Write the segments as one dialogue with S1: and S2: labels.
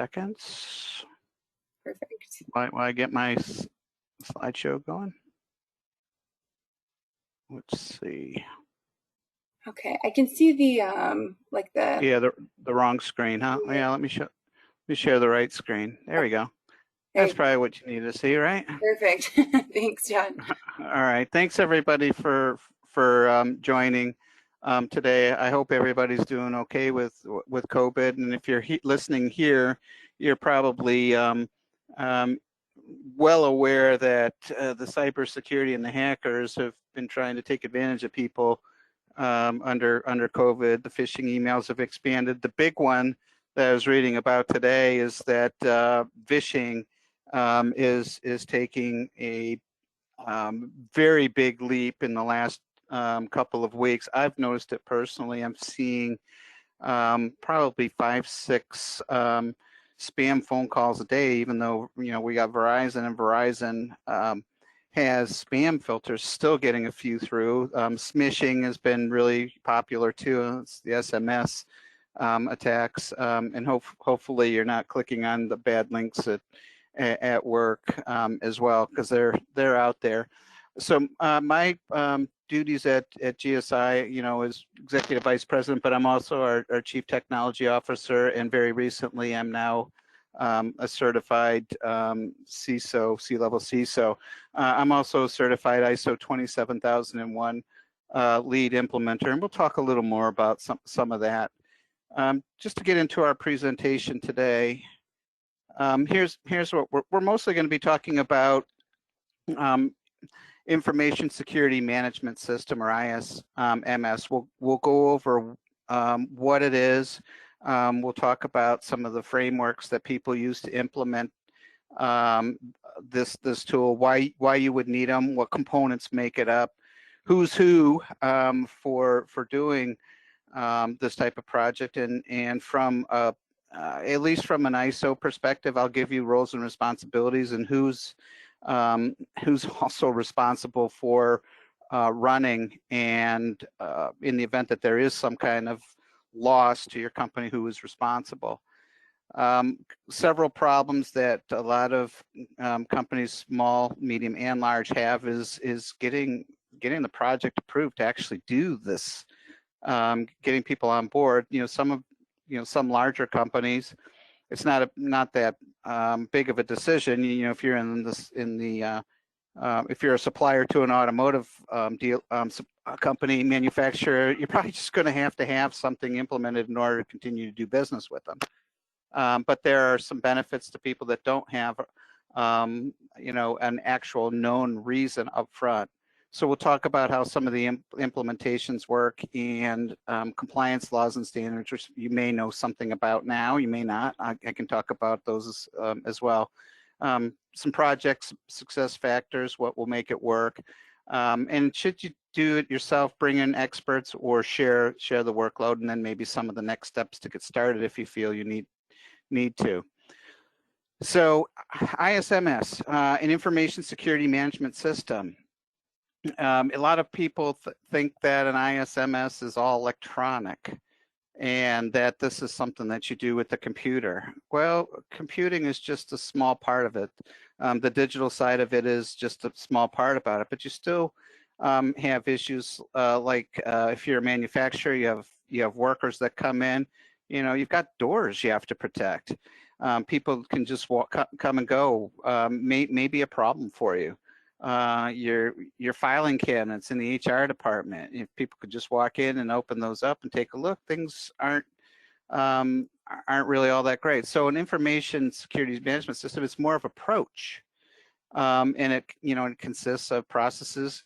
S1: seconds.
S2: Perfect.
S1: While I get my slideshow going. Let's see.
S2: Okay, I can see the like the.
S1: Yeah, the wrong screen, huh? Yeah, let me share the right screen. There we go. That's probably what you need to see, right?
S2: Perfect. Thanks, John.
S1: All right. Thanks everybody for joining today. I hope everybody's doing okay with COVID. And if you're listening here, you're probably well aware that the cybersecurity and the hackers have been trying to take advantage of people under COVID. The phishing emails have expanded. The big one that I was reading about today is that phishing is taking a very big leap in the last couple of weeks. I've noticed it personally. I'm seeing probably 5, 6 spam phone calls a day, even though we got Verizon, and Verizon has spam filters, still getting a few through. Smishing has been really popular too. It's the ISMS attacks, and hopefully you're not clicking on the bad links at work as well, because they're out there. So my duties at GSI, as executive vice president, but I'm also our chief technology officer, and very recently I'm now a certified CISO, C-level CISO. I'm also a certified ISO 27001 lead implementer, and we'll talk a little more about some of that. Just to get into our presentation today, here's what we're mostly going to be talking about. Information Security Management System, or ISMS. We'll go over what it is. We'll talk about some of the frameworks that people use to implement this tool, why you would need them, what components make it up, who's who for doing this type of project, and from at least from an ISO perspective, I'll give you roles and responsibilities and who's also responsible for running, and in the event that there is some kind of loss to your company, who is responsible. Several problems that a lot of companies, small, medium, and large, have is getting the project approved to actually do this, getting people on board. Some larger companies, it's not that big of a decision. If you're if you're a supplier to an automotive company, manufacturer, you're probably just going to have something implemented in order to continue to do business with them. But there are some benefits to people that don't have an actual known reason up front. So we'll talk about how some of the implementations work, and compliance laws and standards, which you may know something about now, you may not. I can talk about those as well. Some project success factors, what will make it work. And should you do it yourself, bring in experts, or share the workload, and then maybe some of the next steps to get started if you feel you need to. So ISMS, an Information Security Management System. A lot of people think that an ISMS is all electronic, and that this is something that you do with the computer. Well, computing is just a small part of it. The digital side of it is just a small part about it, but you still have issues like if you're a manufacturer, you have workers that come in. You've got doors you have to protect. People can just come and go. May be a problem for you. Your filing cabinets in the HR department, if people could just walk in and open those up and take a look, things aren't really all that great. So an information security management system is more of approach, and it consists of processes,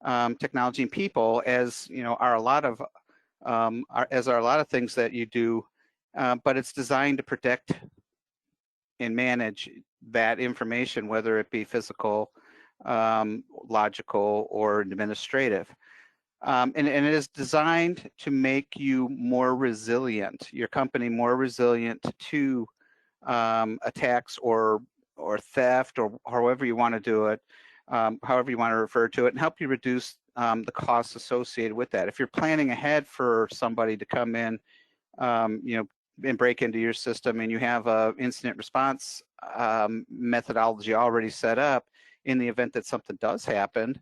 S1: technology, and people, as are a lot of things that you do, but it's designed to protect and manage that information, whether it be physical, logical, or administrative. And it is designed to make you more resilient, your company more resilient to attacks or theft, or however you want to do it, however you want to refer to it, and help you reduce the costs associated with that. If you're planning ahead for somebody to come in, and break into your system, and you have a incident response methodology already set up, in the event that something does happen,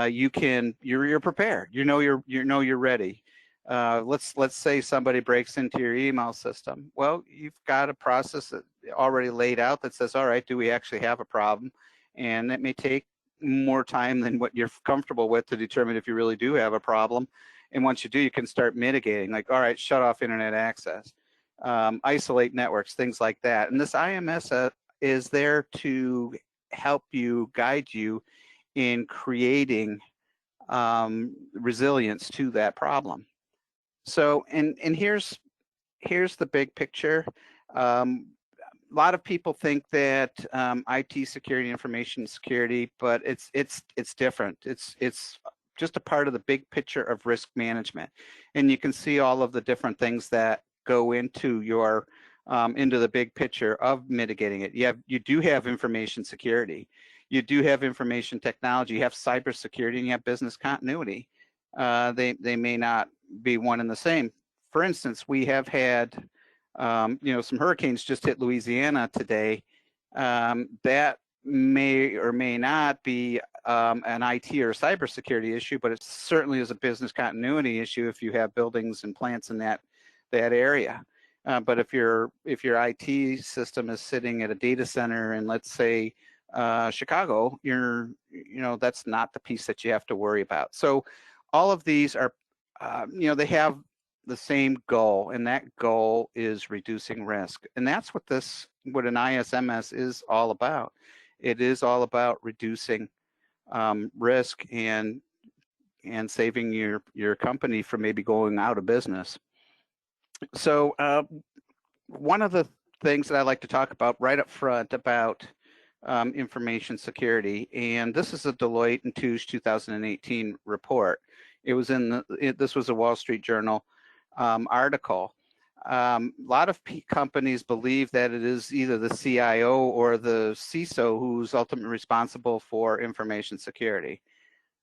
S1: you're prepared. You're ready. Let's say somebody breaks into your email system. Well, you've got a process that already laid out that says, all right, do we actually have a problem? And it may take more time than what you're comfortable with to determine if you really do have a problem. And once you do, you can start mitigating, like, all right, shut off internet access, isolate networks, things like that. And this IMS is there to help you, guide you in creating resilience to that problem. So, and here's the big picture. A lot of people think that IT security, information security, but it's different. It's just a part of the big picture of risk management, and you can see all of the different things that go into your into the big picture of mitigating it. You do have information security, you do have information technology, you have cybersecurity, and you have business continuity. They may not be one and the same. For instance, we have had some hurricanes just hit Louisiana today. That may or may not be an IT or cybersecurity issue, but it certainly is a business continuity issue if you have buildings and plants in that area. But if your IT system is sitting at a data center in, let's say, Chicago, that's not the piece that you have to worry about. So all of these are, they have the same goal, and that goal is reducing risk. And that's what an ISMS is all about. It is all about reducing risk and saving your company from maybe going out of business. So one of the things that I like to talk about right up front about information security, and this is a Deloitte and Touche 2018 report. It was this was a Wall Street Journal article. A lot of companies believe that it is either the CIO or the CISO who's ultimately responsible for information security.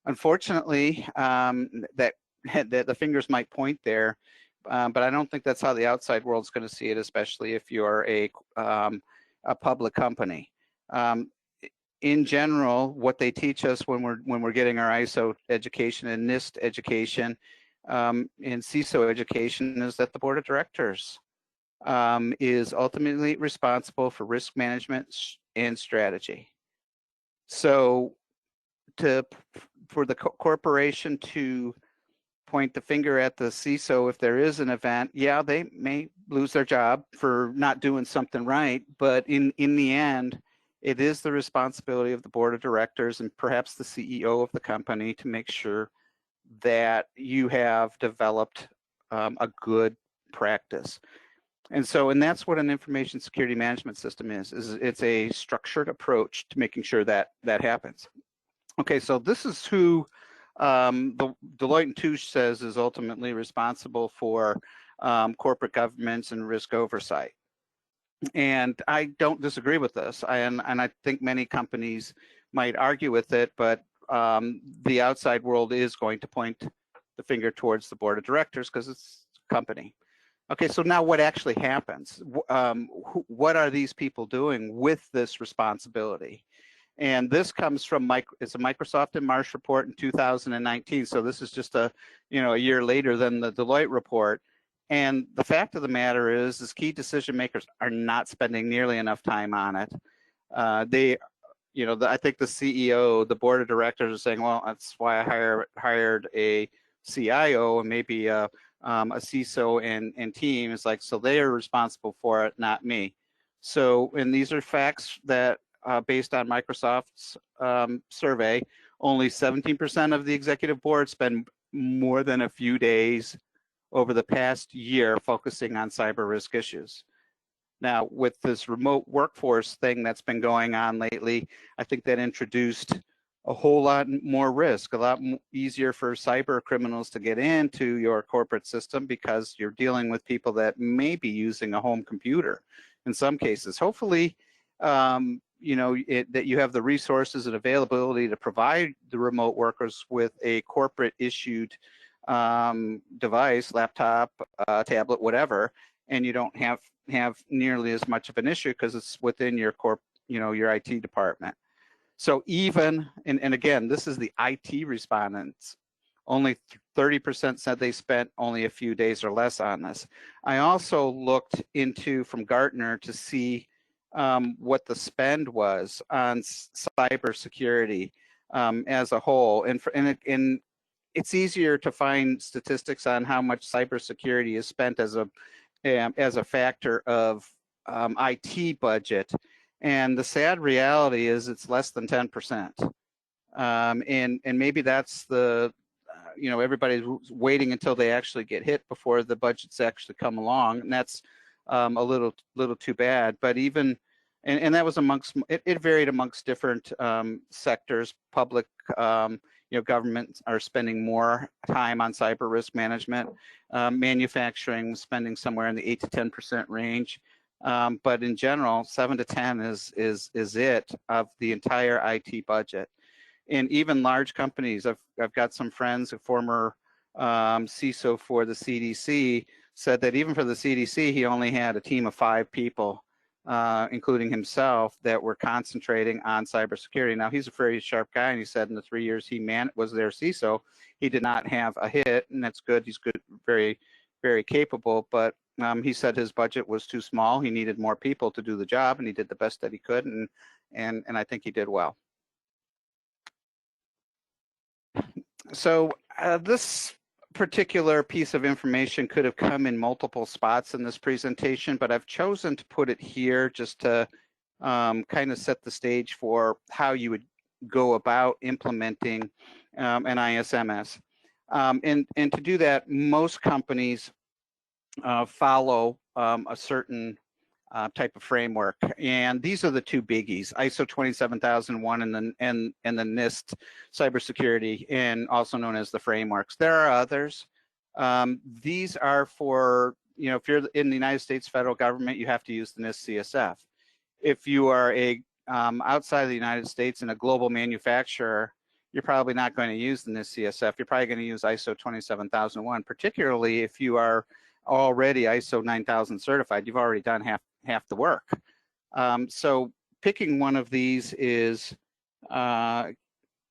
S1: Unfortunately, that the fingers might point there, but I don't think that's how the outside world's going to see it, especially if you're a public company. In general, what they teach us when we're getting our ISO education and NIST education and CISO education is that the board of directors is ultimately responsible for risk management and strategy. So for the corporation to point the finger at the CISO if there is an event, yeah, they may lose their job for not doing something right, but in the end, it is the responsibility of the board of directors and perhaps the CEO of the company to make sure that you have developed a good practice. And that's what an information security management system is it's a structured approach to making sure that happens. Okay, so this is who the Deloitte and Touche says is ultimately responsible for corporate governance and risk oversight. And I don't disagree with this, and I think many companies might argue with it, but the outside world is going to point the finger towards the board of directors because it's a company. Okay, so now what actually happens? What are these people doing with this responsibility? And this comes from it's a Microsoft and Marsh report in 2019. So this is just a year later than the Deloitte report. And the fact of the matter is key decision makers are not spending nearly enough time on it. I think the CEO, the board of directors are saying, well, that's why I hired a CIO and maybe a CISO and team. It's like, so they are responsible for it, not me. So, and these are facts that based on Microsoft's survey, only 17% of the executive board spend more than a few days over the past year focusing on cyber risk issues. Now, with this remote workforce thing that's been going on lately, I think that introduced a whole lot more risk, a lot easier for cyber criminals to get into your corporate system because you're dealing with people that may be using a home computer in some cases. Hopefully, that you have the resources and availability to provide the remote workers with a corporate issued device, laptop, tablet, whatever, and you don't have nearly as much of an issue because it's within your your IT department. So even, and again, this is the IT respondents, only 30% said they spent only a few days or less on this. I also looked into, from Gartner, to see what the spend was on cybersecurity as a whole. And it's easier to find statistics on how much cybersecurity is spent as a factor of IT budget. And the sad reality is it's less than 10%. And maybe that's the, everybody's waiting until they actually get hit before the budgets actually come along. And that's a little too bad. But even, and that was amongst, it varied amongst different sectors. Public, governments are spending more time on cyber risk management. Manufacturing spending somewhere in the 8 to 10% range. But in general, 7 to 10 is it of the entire IT budget. And even large companies, I've got some friends, a former CISO for the CDC, said that even for the CDC, he only had a team of 5 people, including himself, that were concentrating on cybersecurity. Now, he's a very sharp guy, and he said in the 3 years he was their CISO, he did not have a hit, and that's good. He's good, very, very capable, but he said his budget was too small. He needed more people to do the job, and he did the best that he could, and I think he did well. So this particular piece of information could have come in multiple spots in this presentation, but I've chosen to put it here just to kind of set the stage for how you would go about implementing an ISMS. And to do that, most companies follow a certain type of framework, and these are the 2 biggies: ISO 27001 and the NIST cybersecurity, and also known as the frameworks. There are others. These are for, if you're in the United States federal government, you have to use the NIST CSF. If you are outside of the United States in a global manufacturer, you're probably not going to use the NIST CSF. You're probably going to use ISO 27001, particularly if you are already ISO 9000 certified. You've already done half the work. So picking one of these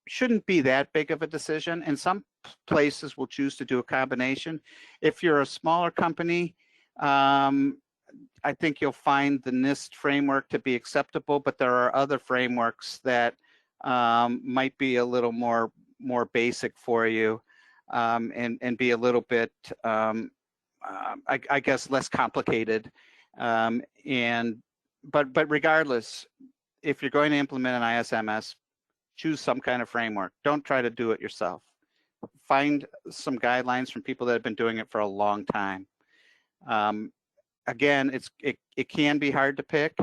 S1: shouldn't be that big of a decision, and some places will choose to do a combination. If you're a smaller company, I think you'll find the NIST framework to be acceptable, but there are other frameworks that might be a little more basic for you, and be a little bit, I guess, less complicated. But regardless, if you're going to implement an ISMS, choose some kind of framework. Don't try to do it yourself. Find some guidelines from people that have been doing it for a long time. Again, it can be hard to pick.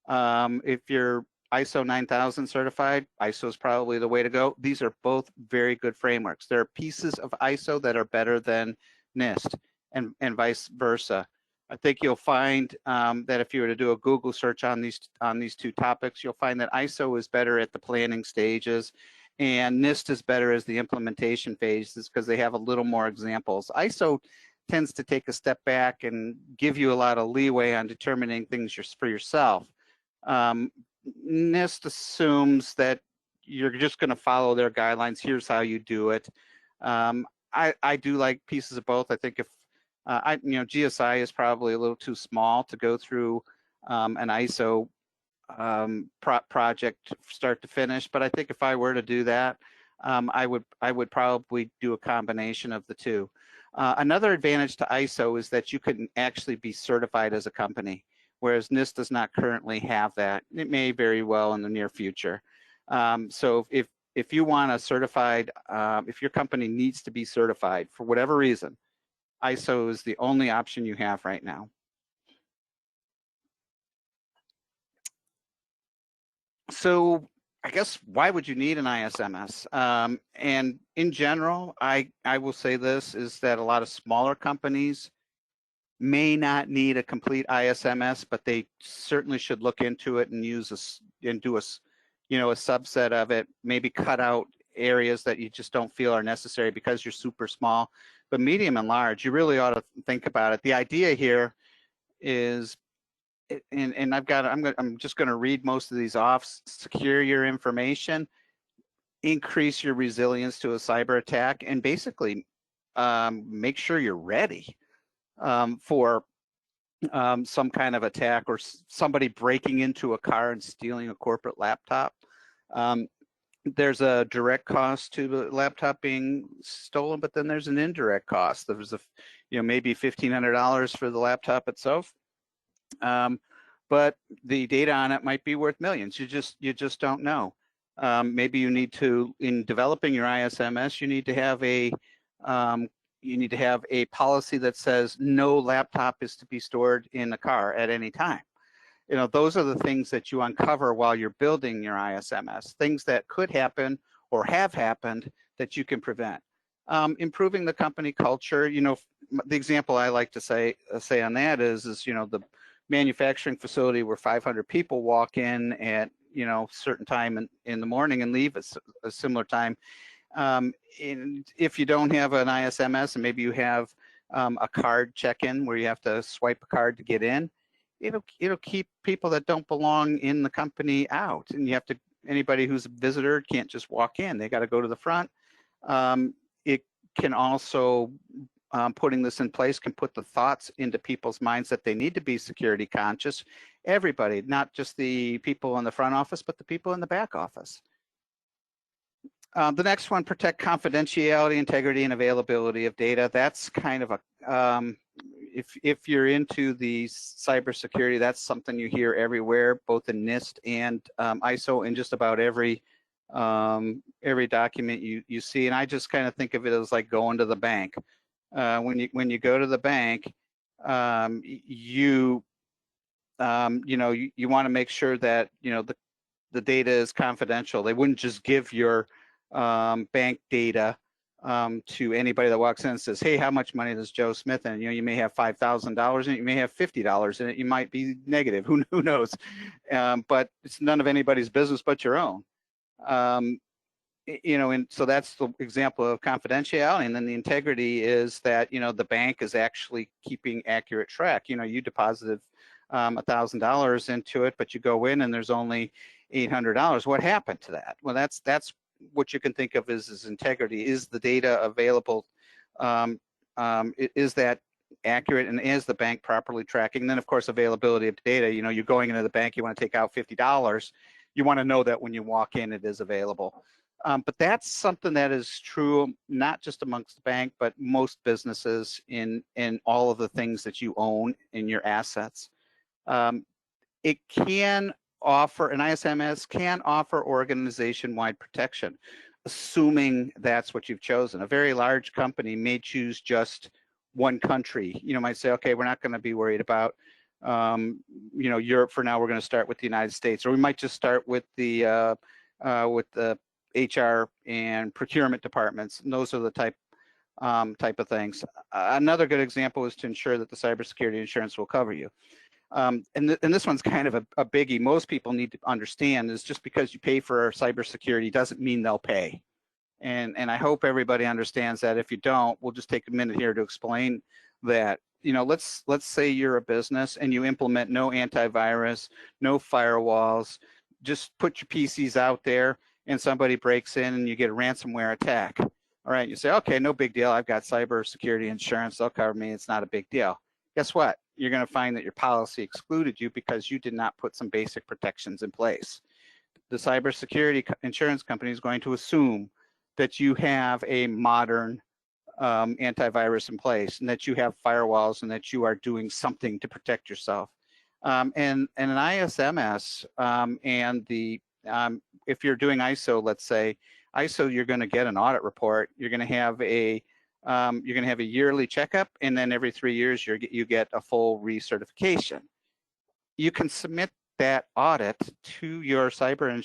S1: If you're ISO 9000 certified, ISO is probably the way to go. These are both very good frameworks. There are pieces of ISO that are better than NIST, and vice versa. I think you'll find that if you were to do a Google search on these 2 topics, you'll find that ISO is better at the planning stages, and NIST is better as the implementation phases because they have a little more examples. ISO tends to take a step back and give you a lot of leeway on determining things for yourself. NIST assumes that you're just going to follow their guidelines. Here's how you do it. I do like pieces of both. I think if GSI is probably a little too small to go through an ISO project start to finish, but I think if I were to do that, I would probably do a combination of the 2. Another advantage to ISO is that you can actually be certified as a company, whereas NIST does not currently have that. It may very well in the near future. So if you want a certified, if your company needs to be certified for whatever reason, ISO is the only option you have right now. So I guess, why would you need an ISMS? And in general, I will say this, is that a lot of smaller companies may not need a complete ISMS, but they certainly should look into it and do a subset of it, maybe cut out areas that you just don't feel are necessary because you're super small. But medium and large, you really ought to think about it. The idea here is, and I'm just going to read most of these off. Secure your information, increase your resilience to a cyber attack, and basically make sure you're ready for some kind of attack or somebody breaking into a car and stealing a corporate laptop. There's a direct cost to the laptop being stolen, but then there's an indirect cost. There's maybe $1,500 for the laptop itself, but the data on it might be worth millions. You just don't know. Maybe you need to, in developing your ISMS, you need to have a policy that says no laptop is to be stored in the car at any time. Those are the things that you uncover while you're building your ISMS, things that could happen or have happened that you can prevent. Improving the company culture, the example I like to say on that is the manufacturing facility where 500 people walk in at certain time in the morning and leave at a similar time. And if you don't have an ISMS and maybe you have a card check-in where you have to swipe a card to get in, it'll keep people that don't belong in the company out. And anybody who's a visitor can't just walk in. They got to go to the front. It can also, putting this in place can put the thoughts into people's minds that they need to be security conscious. Everybody, not just the people in the front office, but the people in the back office. The next one, protect confidentiality, integrity, and availability of data. That's kind of a, if you're into the cybersecurity, that's something you hear everywhere, both in NIST and ISO, and just about every document you see. And I just kind of think of it as like going to the bank. When you go to the bank, you want to make sure that the data is confidential. They wouldn't just give your bank data to anybody that walks in and says, hey, how much money does Joe Smith in? You may have $5,000 in it, you may have $50 in it, you might be negative, who knows? But it's none of anybody's business but your own. And so that's the example of confidentiality. And then the integrity is that, the bank is actually keeping accurate track. You deposited $1,000 into it, but you go in and there's only $800. What happened to that? Well, that's what you can think of as integrity. Is the data available? Is that accurate, and is the bank properly tracking? And then, of course, availability of data. You're going into the bank, you want to take out $50. You want to know that when you walk in, it is available. But that's something that is true not just amongst the bank, but most businesses in all of the things that you own in your assets. It can offer, an ISMS can offer organization-wide protection, assuming that's what you've chosen. A very large company may choose just one country. Might say, okay, we're not going to be worried about Europe for now. We're going to start with the United States, or we might just start with the HR and procurement departments. And those are the type of things. Another good example is to ensure that the cybersecurity insurance will cover you. And this one's kind of a biggie. Most people need to understand is just because you pay for cybersecurity doesn't mean they'll pay. And I hope everybody understands that. If you don't, we'll just take a minute here to explain that. Let's say you're a business and you implement no antivirus, no firewalls, just put your PCs out there and somebody breaks in and you get a ransomware attack. All right, you say, okay, no big deal. I've got cybersecurity insurance. They'll cover me. It's not a big deal. Guess what? You're going to find that your policy excluded you because you did not put some basic protections in place. The cybersecurity insurance company is going to assume that you have a modern antivirus in place and that you have firewalls and that you are doing something to protect yourself. And an ISMS if you're doing ISO, let's say, ISO, you're going to get an audit report. You're going to have a yearly checkup, and then every 3 years you get a full recertification. You can submit that audit to your cyber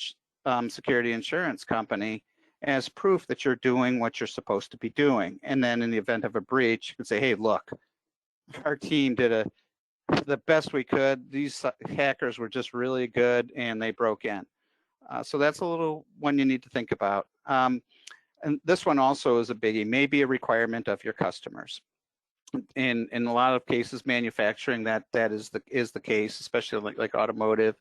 S1: security insurance company as proof that you're doing what you're supposed to be doing. And then in the event of a breach, you can say, hey, look, our team did the best we could. These hackers were just really good and they broke in. So that's a little one you need to think about. And this one also is a biggie, maybe a requirement of your customers. in a lot of cases, manufacturing, that is the case, especially like automotive.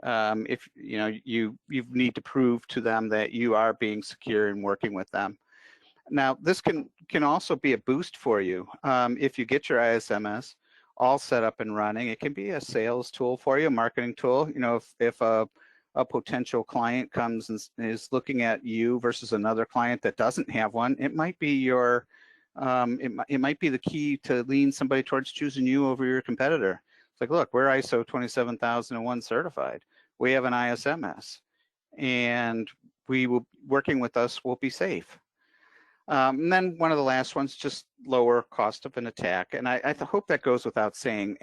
S1: If you need to prove to them that you are being secure and working with them. Now, this can also be a boost for you. If you get your ISMS all set up and running, it can be a sales tool for you, a marketing tool. If a potential client comes and is looking at you versus another client that doesn't have one, it might be your it might be the key to lean somebody towards choosing you over your competitor. It's like, look, we're ISO 27001 certified. We have an ISMS, and working with us will be safe. And then one of the last ones, just lower cost of an attack. And I hope that goes without saying.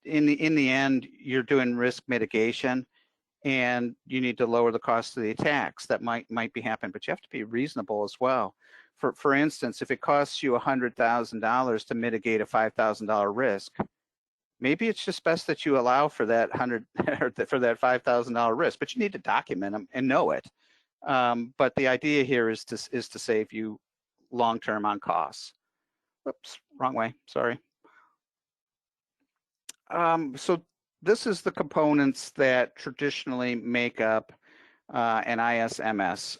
S1: In the end, you're doing risk mitigation, and you need to lower the cost of the attacks that might be happening, but you have to be reasonable as well. For instance, if it costs you $100,000 to mitigate a $5,000 risk, maybe it's just best that you allow for that for that $5,000 risk, but you need to document them and know it. But the idea here is to save you long-term on costs. Oops, wrong way, sorry. So this is the components that traditionally make up an ISMS.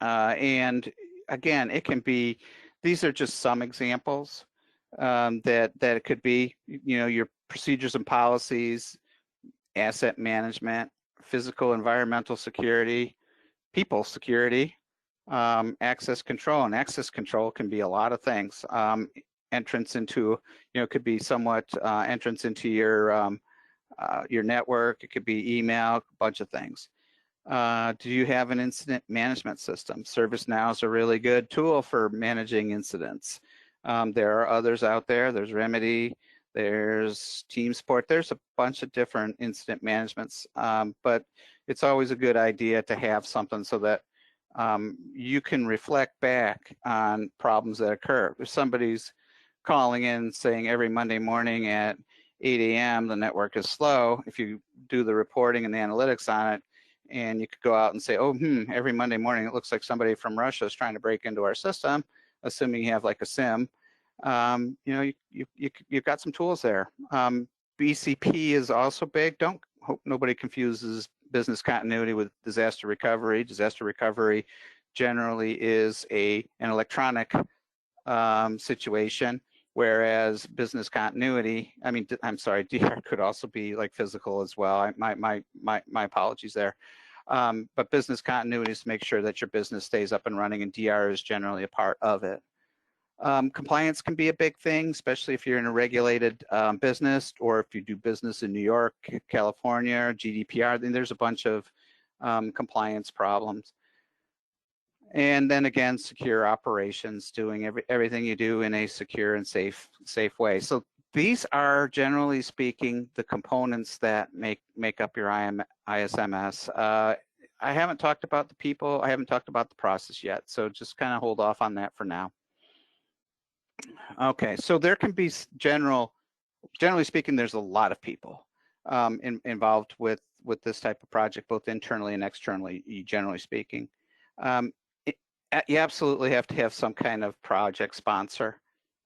S1: And again, it can be, these are just some examples that it could be, your procedures and policies, asset management, physical environmental security, people security, access control. And access control can be a lot of things. Entrance into, could be somewhat entrance into your network. It could be email, a bunch of things. Do you have an incident management system? ServiceNow is a really good tool for managing incidents. There are others out there. There's Remedy, there's Team Support. There's a bunch of different incident managements, but it's always a good idea to have something so that you can reflect back on problems that occur. If somebody's calling in saying every Monday morning at 8 a.m. the network is slow, if you do the reporting and the analytics on it, and you could go out and say, oh, every Monday morning it looks like somebody from Russia is trying to break into our system, assuming you have like a SIM, you've got some tools there. BCP is also big. Hope nobody confuses business continuity with disaster recovery. Disaster recovery generally is an electronic situation, whereas business continuity, I'm sorry, DR could also be like physical as well. My apologies there. But business continuity is to make sure that your business stays up and running, and DR is generally a part of it. Compliance can be a big thing, especially if you're in a regulated business, or if you do business in New York, California, GDPR, then there's a bunch of compliance problems. And then again, secure operations, doing everything you do in a secure and safe way. So these are, generally speaking, the components that make up your ISMS. I haven't talked about the people. I haven't talked about the process yet. So just kind of hold off on that for now. Okay, so there can be generally speaking, there's a lot of people involved with this type of project, both internally and externally, generally speaking. You absolutely have to have some kind of project sponsor,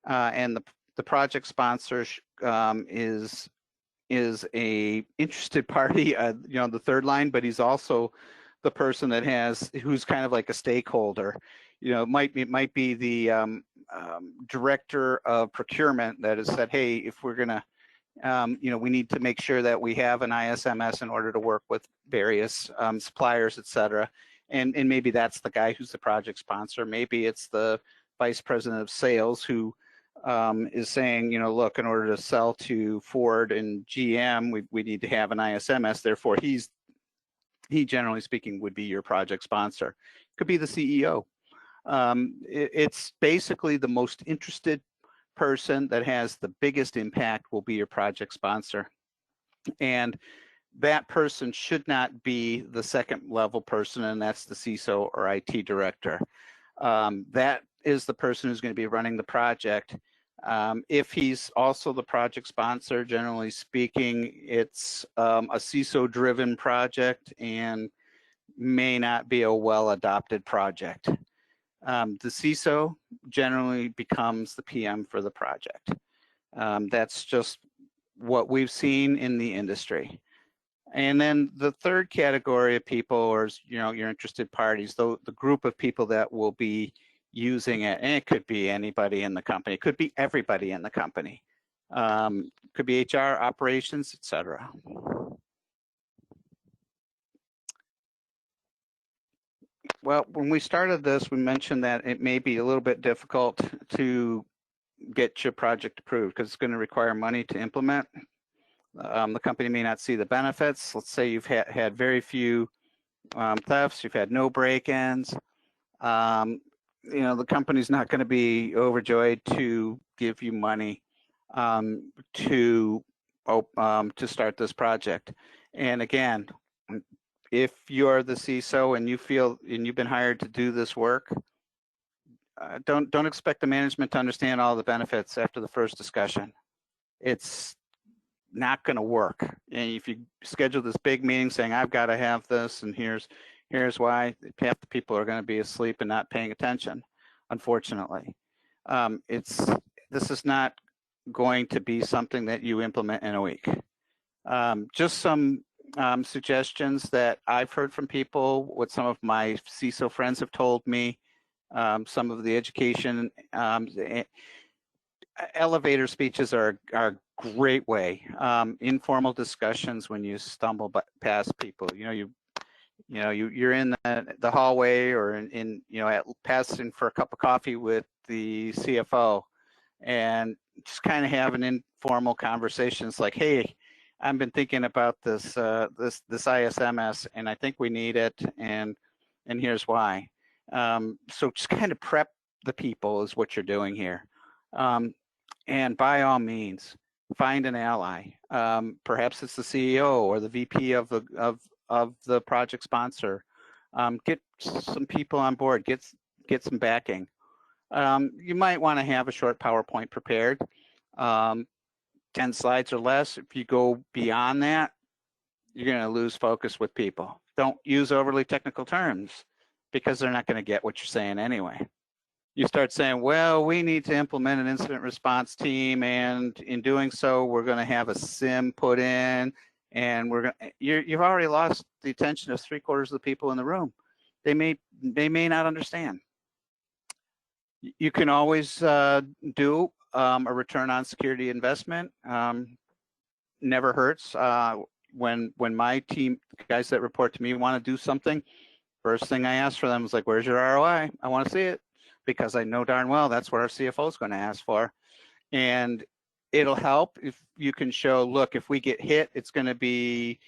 S1: and the project sponsor is a interested party, the third line, but he's also the person who's kind of like a stakeholder. It might be the director of procurement that has said, hey, if we're gonna, we need to make sure that we have an ISMS in order to work with various suppliers, et cetera. And maybe that's the guy who's the project sponsor. Maybe it's the vice president of sales who is saying, look, in order to sell to Ford and GM, we need to have an ISMS. Therefore, he generally speaking would be your project sponsor. Could be the CEO. It's basically the most interested person that has the biggest impact will be your project sponsor. And that person should not be the second level person, and that's the CISO or IT director. That is the person who's going to be running the project. If he's also the project sponsor, generally speaking, it's a CISO-driven project and may not be a well-adopted project. The CISO generally becomes the PM for the project. That's just what we've seen in the industry. And then the third category of people, or your interested parties, the group of people that will be using it, and it could be anybody in the company, it could be everybody in the company, could be HR, operations, etc. Well, when we started this, we mentioned that it may be a little bit difficult to get your project approved because it's going to require money to implement. The company may not see the benefits. Let's say you've had very few thefts, you've had no break-ins. The company's not going to be overjoyed to give you money to start this project. And again, if you're the CISO and you've been hired to do this work, don't expect the management to understand all the benefits after the first discussion. It's not going to work. And if you schedule this big meeting saying I've got to have this and here's why, half the people are going to be asleep and not paying attention, unfortunately. This is not going to be something that you implement in a week. Just some suggestions that I've heard from people, what some of my CISO friends have told me, some of the education elevator speeches are a great way. Informal discussions when you stumble past people. You're in the hallway or passing for a cup of coffee with the CFO, and just kind of have an informal conversation. It's like, hey, I've been thinking about this ISMS, and I think we need it, and here's why. So just kind of prep the people is what you're doing here. And by all means, find an ally. Perhaps it's the CEO or the VP of the project sponsor. Get some people on board. Get some backing. You might want to have a short PowerPoint prepared, 10 slides or less. If you go beyond that, you're going to lose focus with people. Don't use overly technical terms because they're not going to get what you're saying anyway. You start saying, well, we need to implement an incident response team, and in doing so, we're going to have a SIM put in, and you've already lost the attention of 3/4 of the people in the room. They may not understand. You can always do a return on security investment. Never hurts. When my team, guys that report to me, want to do something, first thing I ask for them is like, where's your ROI? I want to see it, because I know darn well that's what our CFO is going to ask for. And it'll help if you can show, look, if we get hit, it's going to be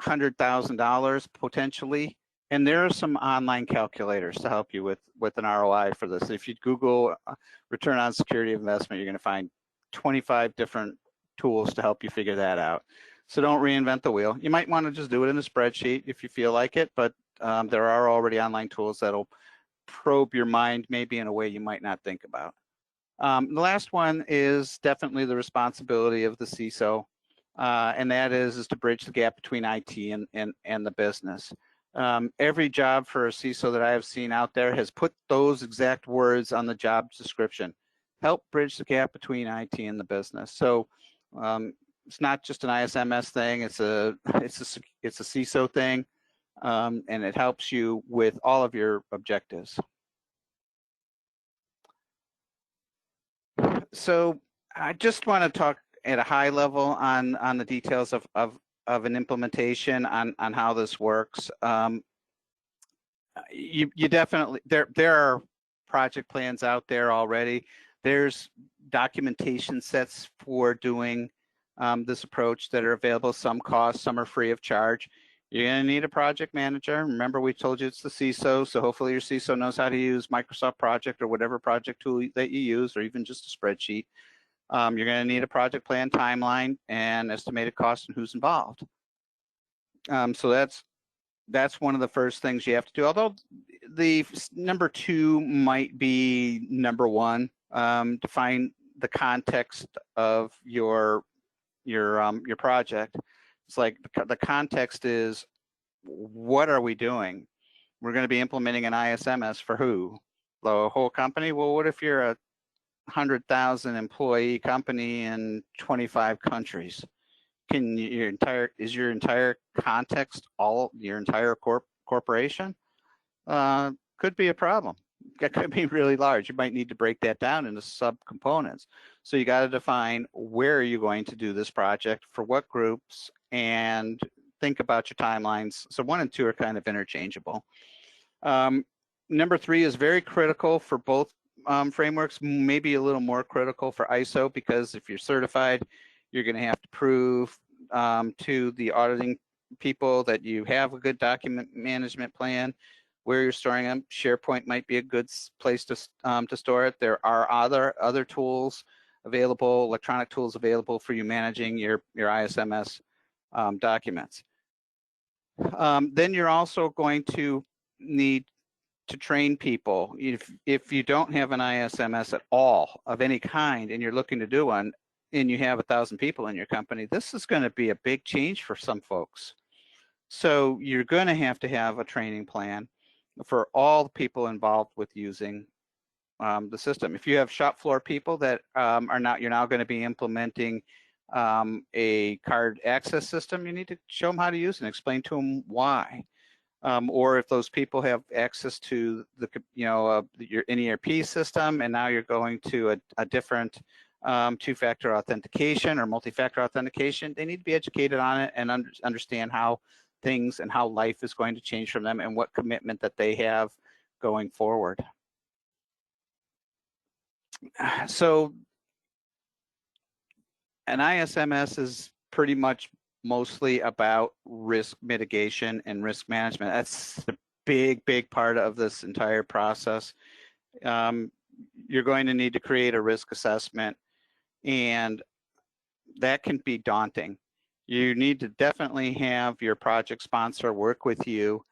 S1: $100,000 potentially. And there are some online calculators to help you with an ROI for this. If you Google return on security investment, you're going to find 25 different tools to help you figure that out. So don't reinvent the wheel. You might want to just do it in a spreadsheet if you feel like it, but there are already online tools that'll probe your mind maybe in a way you might not think about. The last one is definitely the responsibility of the CISO, and that is to bridge the gap between IT and the business. Every job for a CISO that I have seen out there has put those exact words on the job description. Help bridge the gap between IT and the business. So it's not just an ISMS thing, it's a CISO thing. And it helps you with all of your objectives. So I just want to talk at a high level on the details of an implementation on how this works. You definitely, there are project plans out there already. There's documentation sets for doing this approach that are available. Some cost, some are free of charge. You're going to need a project manager. Remember, we told you it's the CISO, so hopefully your CISO knows how to use Microsoft Project or whatever project tool that you use, or even just a spreadsheet. You're going to need a project plan, timeline, and estimated cost and who's involved. So that's one of the first things you have to do. Although the number 2 might be number 1. Define the context of your project. It's like the context is, what are we doing? We're going to be implementing an ISMS for who? The whole company? Well, what if you're a 100,000 employee company in 25 countries. Is your entire context your entire corporation? Could be a problem. That could be really large. You might need to break that down into subcomponents. So you got to define where are you going to do this project, for what groups, and think about your timelines. So 1 and 2 are kind of interchangeable. Number 3 is very critical for both frameworks, maybe a little more critical for ISO, because if you're certified, you're going to have to prove to the auditing people that you have a good document management plan, where you're storing them. SharePoint might be a good place to store it. There are other tools available, electronic tools available for you managing your ISMS documents. Then you're also going to need to train people. If you don't have an ISMS at all of any kind and you're looking to do one, and you have 1,000 people in your company, this is going to be a big change for some folks. So you're going to have a training plan for all the people involved with using the system. If you have shop floor people that you're now going to be implementing a card access system, you need to show them how to use it and explain to them why. Or if those people have access to the your ERP system, and now you're going to a different two-factor authentication or multi-factor authentication, they need to be educated on it and understand how things and how life is going to change from them and what commitment that they have going forward. So an ISMS is pretty much mostly about risk mitigation and risk management. That's a big part of this entire process. You're going to need to create a risk assessment, and that can be daunting. You need to definitely have your project sponsor work with you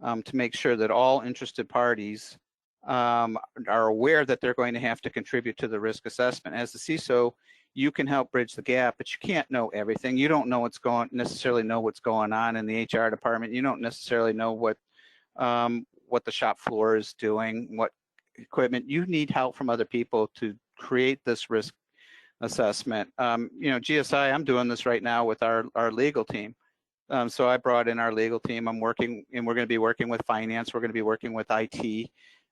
S1: to make sure that all interested parties are aware that they're going to have to contribute to the risk assessment. As the CISO, you can help bridge the gap, but you can't know everything. You don't necessarily know what's going on in the HR department. You don't necessarily know what the shop floor is doing, what equipment. You need help from other people to create this risk assessment. GSI, I'm doing this right now with our legal team. So I brought in our legal team. We're going to be working with finance. We're going to be working with IT.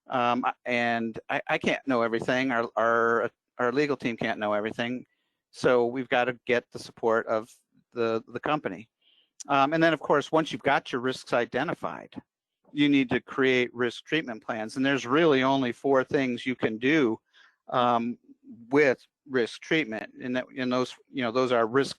S1: And I can't know everything. Our legal team can't know everything. So we've got to get the support of the company. And then, of course, once you've got your risks identified, you need to create risk treatment plans. And there's really only 4 things you can do with risk treatment, and those are risk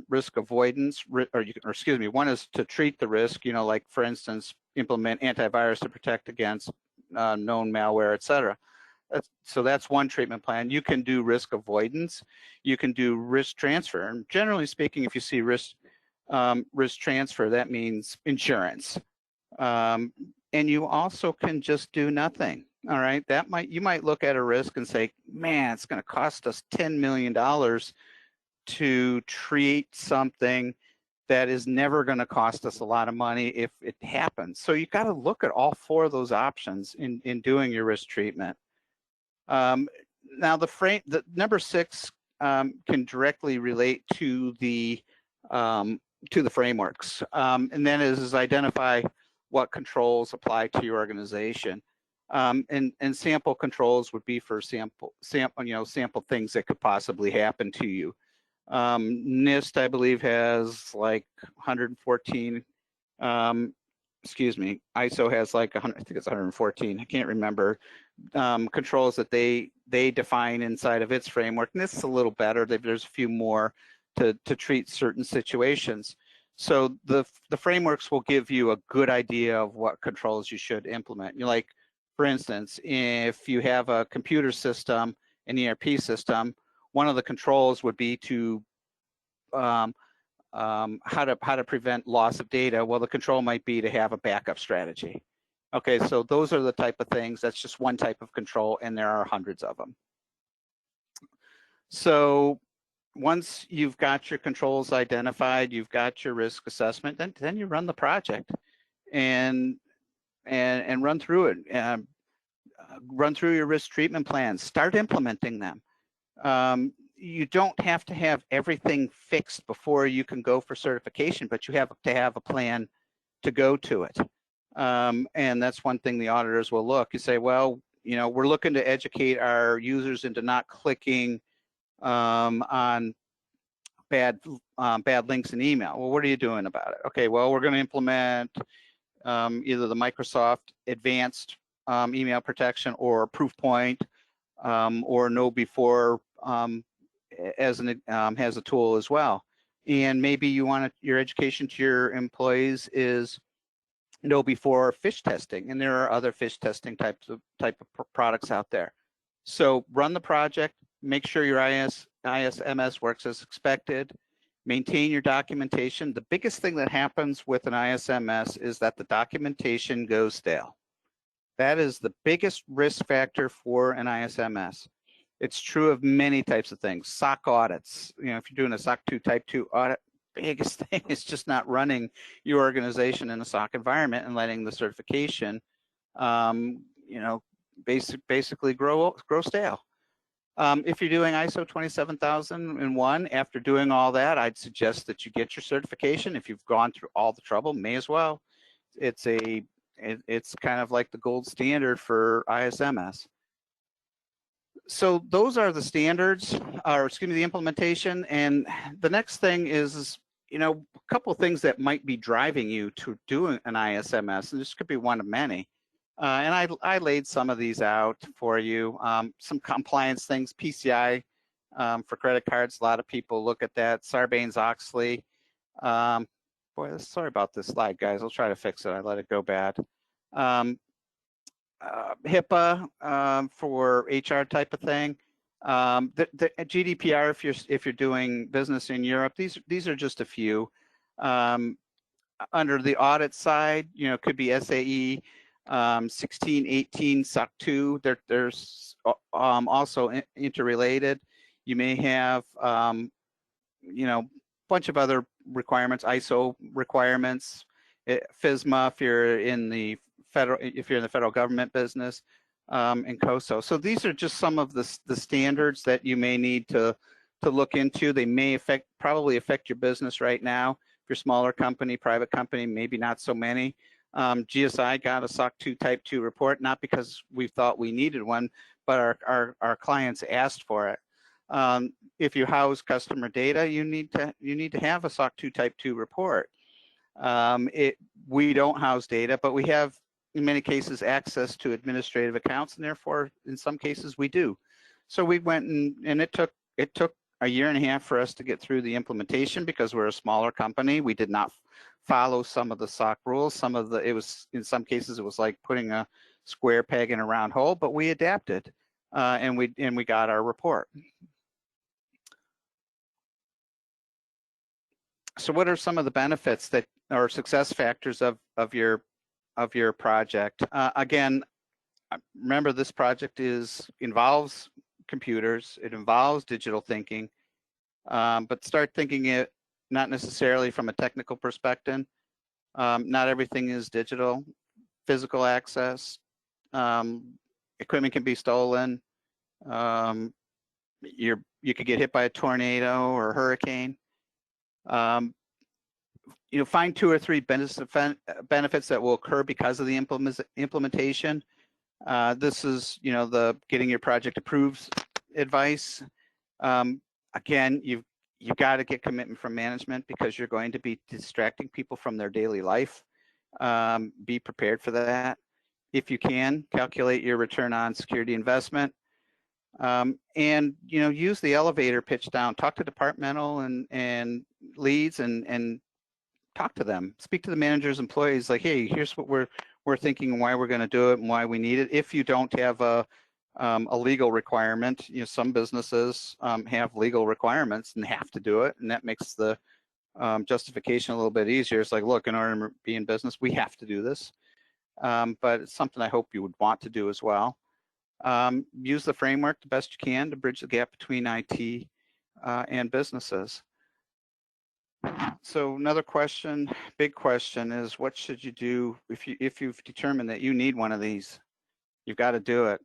S1: risk avoidance, one is to treat the risk, like for instance, implement antivirus to protect against known malware, etc. So that's one treatment plan. You can do risk avoidance. You can do risk transfer. And generally speaking, if you see risk transfer, that means insurance. And you also can just do nothing. All right, you might look at a risk and say, man, it's going to cost us $10 million to treat something that is never going to cost us a lot of money if it happens. So you've got to look at all 4 of those options in doing your risk treatment. Now the number 6 can directly relate to the frameworks, and then is identify what controls apply to your organization. And sample controls would be for sample things that could possibly happen to you. NIST, I believe, has like 114. ISO has like 100. I think it's 114. I can't remember. Controls that they define inside of its framework. And this is a little better. There's a few more to treat certain situations. So the frameworks will give you a good idea of what controls you should implement. Like, for instance, if you have a computer system, an ERP system, one of the controls would be to how to prevent loss of data. Well, the control might be to have a backup strategy. Okay, so those are the type of things. That's just one type of control, and there are hundreds of them. So once you've got your controls identified, you've got your risk assessment, then you run the project and run through it. run through your risk treatment plans, start implementing them. You don't have to have everything fixed before you can go for certification, but you have to have a plan to go to it. And that's one thing the auditors will look. You say, well, you know, we're looking to educate our users into not clicking on bad links in email. Well, what are you doing about it? Okay, well, we're going to implement either the Microsoft Advanced email protection or Proofpoint or Know Before as a tool as well. And maybe you want your education to your employees is Know Before fish testing, and there are other fish testing type of products out there. So run the project, make sure your ISMS works as expected, maintain your documentation. The biggest thing that happens with an ISMS is that the documentation goes stale. That is the biggest risk factor for an ISMS. It's true of many types of things. SOC audits, you know, if you're doing a SOC 2 type 2 audit, biggest thing is just not running your organization in a SOC environment and letting the certification, you know, basically grow stale. If you're doing ISO 27001, after doing all that, I'd suggest that you get your certification. If you've gone through all the trouble, may as well. It's kind of like the gold standard for ISMS. So those are the standards, or excuse me, the implementation. And the next thing is, you know, a couple of things that might be driving you to doing an ISMS, and this could be one of many. And I laid some of these out for you. Some compliance things, PCI for credit cards. A lot of people look at that. Sarbanes-Oxley. Boy, sorry about this slide, guys. I'll try to fix it. I let it go bad. HIPAA for HR type of thing. The GDPR if you're doing business in Europe. These are just a few. Under the audit side, you know, it could be SAE 1618 SOC 2. There's also interrelated. You may have you know, a bunch of other requirements, ISO requirements, FISMA if you're in the federal government business, and COSO. So these are just some of the standards that you may need to look into. They may probably affect your business right now. If you're a smaller company, private company, maybe not so many. GSI got a SOC 2 Type 2 report, not because we thought we needed one, but our clients asked for it. If you house customer data, you need to have a SOC 2 Type 2 report. We don't house data, but we have, in many cases, access to administrative accounts, and therefore, in some cases, we do. So we went and it took a year and a half for us to get through the implementation because we're a smaller company. We did not follow some of the SOC rules. In some cases, it was like putting a square peg in a round hole, but we adapted, and we got our report. So what are some of the benefits that or success factors of your project? Again, remember this project involves computers, it involves digital thinking, but start thinking it not necessarily from a technical perspective. Not everything is digital. Physical access, equipment can be stolen. You could get hit by a tornado or a hurricane. You know, find 2 or 3 benefits that will occur because of the implementation. This is, you know, the getting your project approved advice. Again, you've got to get commitment from management because you're going to be distracting people from their daily life. Be prepared for that. If you can, calculate your return on security investment. And, you know, use the elevator pitch down. Talk to departmental and leads and talk to them. Speak to the managers, employees, like, hey, here's what we're thinking and why we're going to do it and why we need it. If you don't have a legal requirement, you know, some businesses have legal requirements and have to do it, and that makes the justification a little bit easier. It's like, look, in order to be in business, we have to do this. But it's something I hope you would want to do as well. Use the framework the best you can to bridge the gap between IT and businesses. So another question, big question, is what should you do if you've determined that you need one of these? You've got to do it.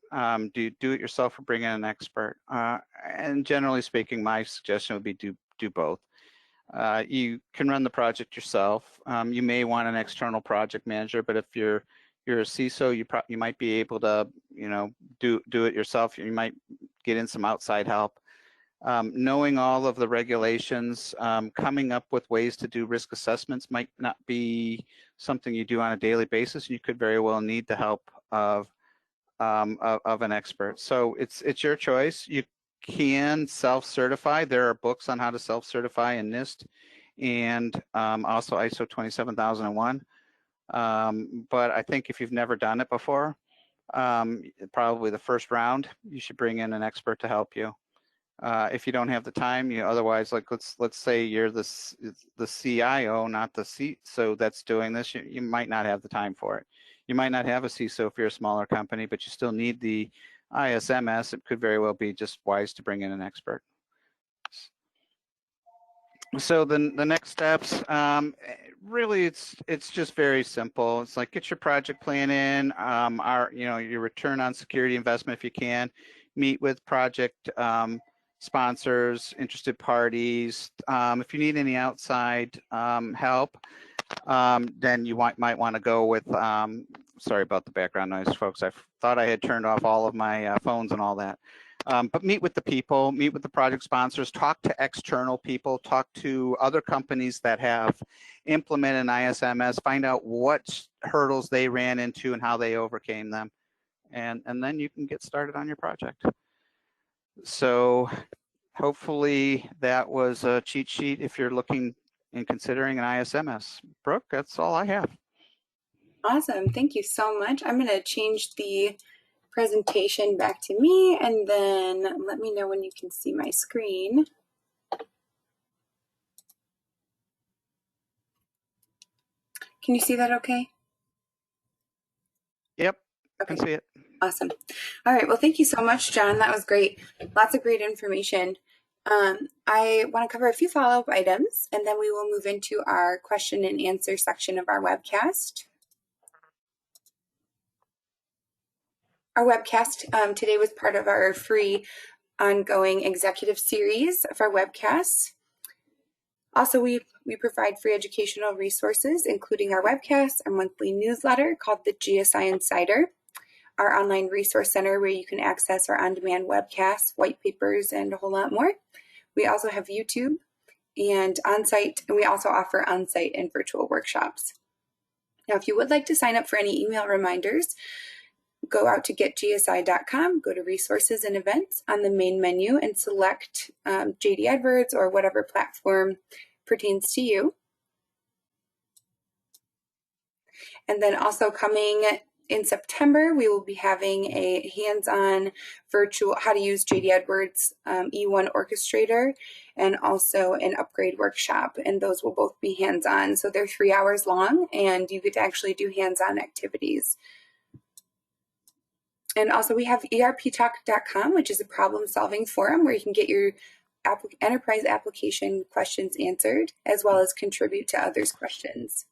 S1: Do it yourself or bring in an expert. And generally speaking, my suggestion would be do both. You can run the project yourself. You may want an external project manager, but if you're a CISO, you might be able to, do it yourself. You might get in some outside help. Knowing all of the regulations, coming up with ways to do risk assessments might not be something you do on a daily basis. You could very well need the help of an expert. So it's your choice. You can self-certify. There are books on how to self-certify in NIST and also ISO 27001. But I think if you've never done it before, probably the first round, you should bring in an expert to help you. If you don't have the time, otherwise, like let's say you're the CIO, not the CISO that's doing this, you might not have the time for it. You might not have a CISO if you're a smaller company, but you still need the ISMS. It could very well be just wise to bring in an expert. So the next steps, really, it's just very simple. It's like get your project plan in, your return on security investment if you can, meet with project sponsors, interested parties. If you need any outside help, then you might want to go with, sorry about the background noise, folks. I thought I had turned off all of my phones and all that. But meet with the people, meet with the project sponsors, talk to external people, talk to other companies that have implemented an ISMS, find out what hurdles they ran into and how they overcame them. And then you can get started on your project. So hopefully that was a cheat sheet if you're looking and considering an ISMS. Brooke, that's all I have.
S2: Awesome. Thank you so much. I'm going to change the presentation back to me, and then let me know when you can see my screen. Can you see that okay?
S1: Yep,
S2: okay.
S1: I can see it.
S2: Awesome. All right. Well, thank you so much, John. That was great. Lots of great information. I want to cover a few follow-up items, and then we will move into our question and answer section of our webcast. Our webcast today was part of our free ongoing executive series of our webcasts. Also, we provide free educational resources, including our webcasts, our monthly newsletter called the GSI Insider, our online resource center where you can access our on-demand webcasts, white papers, and a whole lot more. We also have YouTube and on-site, and we also offer on-site and virtual workshops. Now, if you would like to sign up for any email reminders, go out to getgsi.com, go to resources and events on the main menu and select JD Edwards or whatever platform pertains to you. And then also coming in September, we will be having a hands-on virtual how to use JD Edwards E1 Orchestrator and also an upgrade workshop. And those will both be hands-on. So they're 3 hours long and you get to actually do hands-on activities. And also we have EPTalk.com, which is a problem-solving forum where you can get your enterprise application questions answered, as well as contribute to others' questions.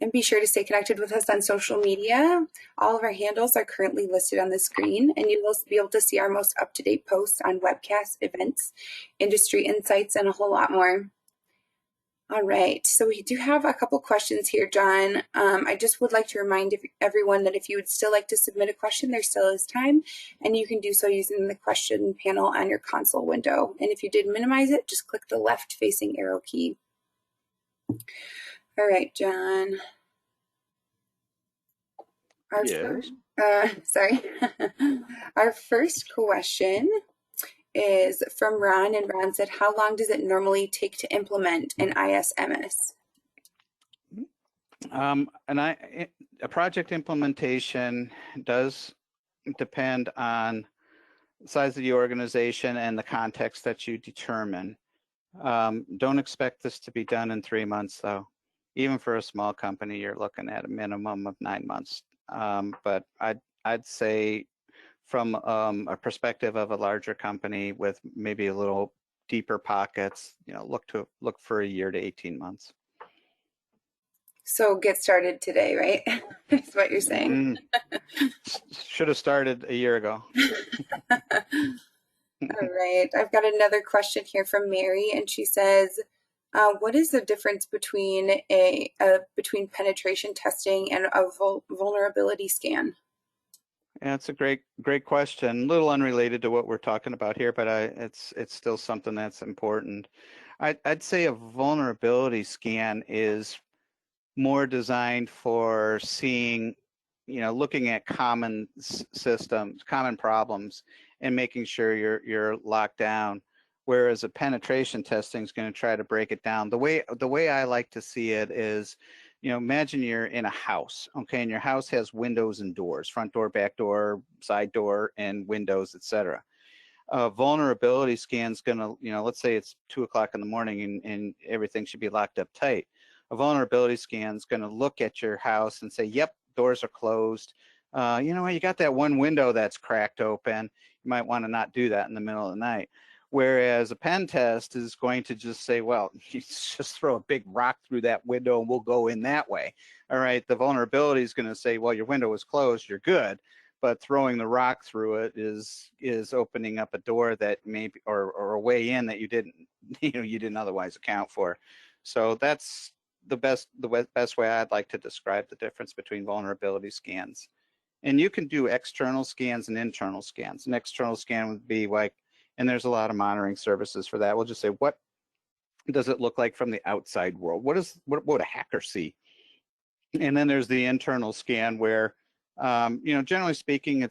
S2: And be sure to stay connected with us on social media. All of our handles are currently listed on the screen, and you will be able to see our most up-to-date posts on webcasts, events, industry insights, and a whole lot more. All right, so we do have a couple questions here, John. I just would like to remind everyone that if you would still like to submit a question, there still is time, and you can do so using the question panel on your console window. And if you did minimize it, just click the left-facing arrow key. All right, John. Our first question is from Ron, and Ron said, how long does it normally take to implement an ISMS?
S1: A project implementation does depend on the size of the organization and the context that you determine. Don't expect this to be done in 3 months, though. Even for a small company, you're looking at a minimum of 9 months. But I'd say from a perspective of a larger company with maybe a little deeper pockets, look for a year to 18 months.
S2: So get started today, right? is what you're saying.
S1: Should have started a year ago.
S2: All right, I've got another question here from Mary, and she says, "What is the difference between between penetration testing and a vulnerability scan?"
S1: Yeah, it's a great question. A little unrelated to what we're talking about here, but it's still something that's important. I'd say a vulnerability scan is more designed for seeing, looking at common systems, common problems, and making sure you're locked down. Whereas a penetration testing is going to try to break it down. The way I like to see it is, imagine you're in a house, okay, and your house has windows and doors, front door, back door, side door, and windows, etc. A vulnerability scan's gonna, let's say it's 2 o'clock in the morning and everything should be locked up tight. A vulnerability scan's gonna look at your house and say, yep, doors are closed. You know what, you got that one window that's cracked open. You might want to not do that in the middle of the night. Whereas a pen test is going to just say, well, you just throw a big rock through that window and we'll go in that way. All right, the vulnerability is going to say, well, your window is closed, you're good. But throwing the rock through it is opening up a door that maybe, or a way in that you didn't, you didn't otherwise account for. So that's the best way I'd like to describe the difference between vulnerability scans. And you can do external scans and internal scans. An external scan would be like, and there's a lot of monitoring services for that. We'll just say, what does it look like from the outside world? What would a hacker see? And then there's the internal scan where, generally speaking,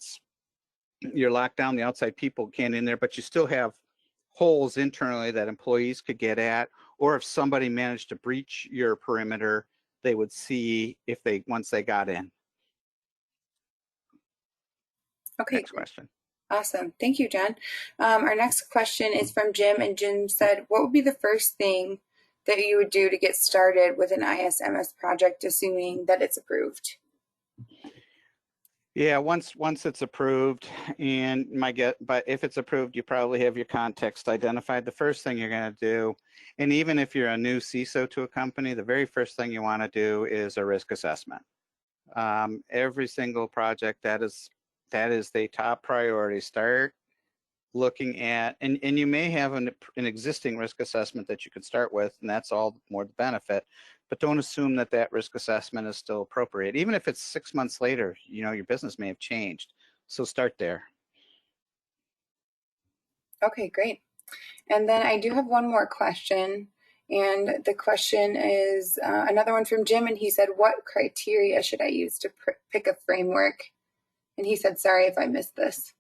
S1: you're locked down, the outside people can't in there, but you still have holes internally that employees could get at, or if somebody managed to breach your perimeter, they would see once they got in.
S2: Okay.
S1: Next question.
S2: Awesome. Thank you, John. Our next question is from Jim, and Jim said, what would be the first thing that you would do to get started with an ISMS project, assuming that it's approved?
S1: Yeah, once it's approved, and but if it's approved, you probably have your context identified. The first thing you're going to do, and even if you're a new CISO to a company, the very first thing you want to do is a risk assessment. Every single project that is the top priority. Start looking at, and you may have an existing risk assessment that you could start with, and that's all more the benefit, but don't assume that risk assessment is still appropriate. Even if it's 6 months later, your business may have changed. So start there.
S2: Okay, great. And then I do have one more question. And the question is another one from Jim, and he said, what criteria should I use to pick a framework? And he said, sorry if I missed this.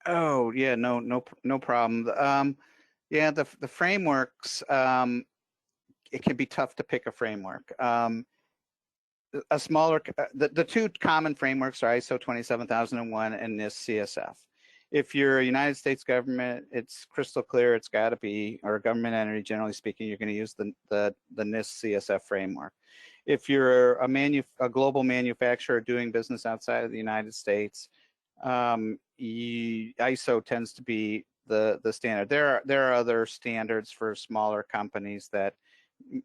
S1: Oh yeah, no problem. Yeah, the frameworks, it can be tough to pick a framework. A smaller, the two common frameworks are ISO 27001 and NIST CSF. If you're a United States government, it's crystal clear. It's got to be, or a government entity, generally speaking, you're going to use the NIST CSF framework. If you're a global manufacturer doing business outside of the United States, ISO tends to be the standard. There are other standards for smaller companies that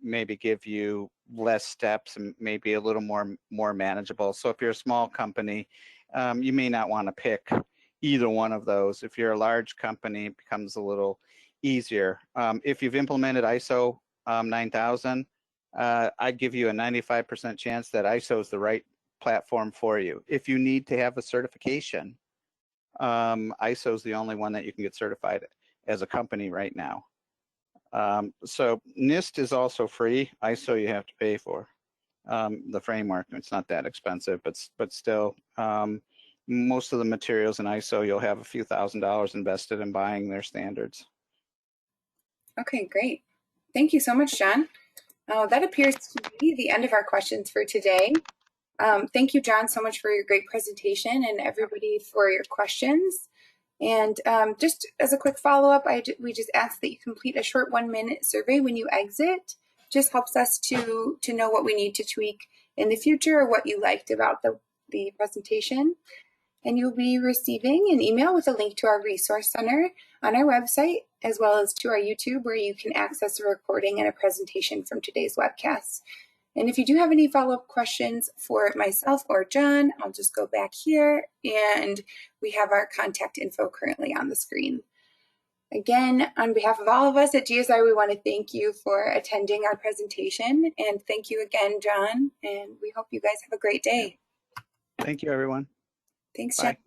S1: maybe give you less steps and maybe a little more manageable. So if you're a small company, you may not want to pick either one of those. If you're a large company, it becomes a little easier. If you've implemented ISO 9000, I'd give you a 95% chance that ISO is the right platform for you. If you need to have a certification, ISO is the only one that you can get certified as a company right now. So NIST is also free. ISO you have to pay for. The framework, it's not that expensive, but still, most of the materials in ISO, you'll have a few $1,000s invested in buying their standards.
S2: Okay, great. Thank you so much, John. That appears to be the end of our questions for today. Thank you, John, so much for your great presentation, and everybody for your questions. And just as a quick follow-up, we just ask that you complete a short 1-minute survey when you exit. Just helps us to know what we need to tweak in the future or what you liked about the presentation. And you'll be receiving an email with a link to our resource center on our website, as well as to our YouTube, where you can access a recording and a presentation from today's webcast. And if you do have any follow-up questions for myself or John, I'll just go back here, and we have our contact info currently on the screen. Again, on behalf of all of us at GSI, we want to thank you for attending our presentation, and thank you again, John, and we hope you guys have a great day.
S1: Thank you, everyone.
S2: Thanks,
S1: Bye.
S2: Jen.